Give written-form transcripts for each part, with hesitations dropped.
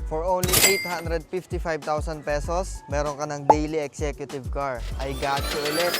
For only 855,000 pesos, meron ka ng daily executive car. I got you ulit.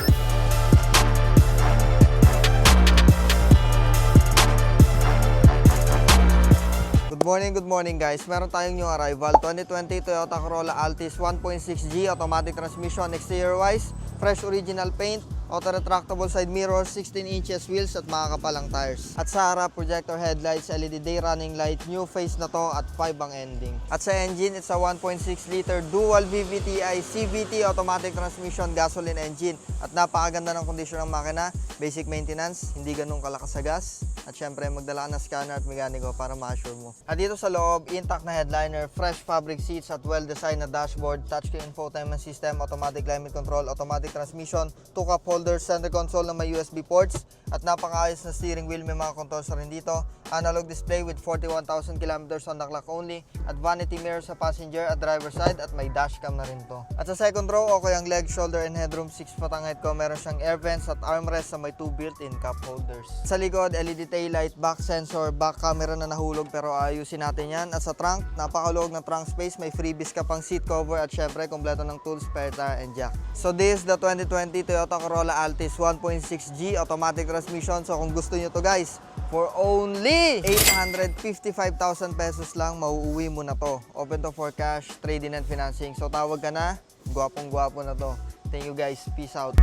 Good morning guys. Meron tayong new arrival. 2020 Toyota Corolla Altis 1.6G automatic transmission, exterior wise, fresh original paint, auto retractable side mirrors, 16 inches wheels at makakapalang tires. At sa harap, projector headlights, LED day running light, new face na to at 5 ang ending. At sa engine, it's a 1.6 liter dual VVTi CVT automatic transmission gasoline engine. At napakaganda ng kondisyon ng makina, basic maintenance, hindi ganun kalakas sa gas. At syempre, magdala ka ng scanner at mekaniko para ma-assure mo. At dito sa loob, intact na headliner, fresh fabric seats at well-designed na dashboard, touchscreen infotainment system, automatic climate control, automatic transmission, 2-cup holder, center console na may USB ports, at napakaayos na steering wheel, may mga controls na rin dito. Analog display with 41,000 kilometers on the clock only, at vanity mirror sa passenger at driver side, at may dashcam na rin to. At sa second row, okay ang leg, shoulder, and headroom, 6 foot ang head ko. Meron siyang air vents at armrest sa may 2 built-in cup holders. Sa likod, LED taillight, back sensor, back camera na nahulog pero ayusin natin yan. At sa trunk, napakaluwag ng trunk space, may freebies ka pang seat cover at syempre, kompleto ng tools, spare tire, and jack. So this is the 2020 Toyota Corolla Altis 1.6G automatic transmission. So kung gusto nyo to guys, for only 855,000 pesos lang, mauuwi mo na to. Open to for cash, trade-in and financing. So tawag ka na, gwapong-gwapo na to. Thank you guys, peace out.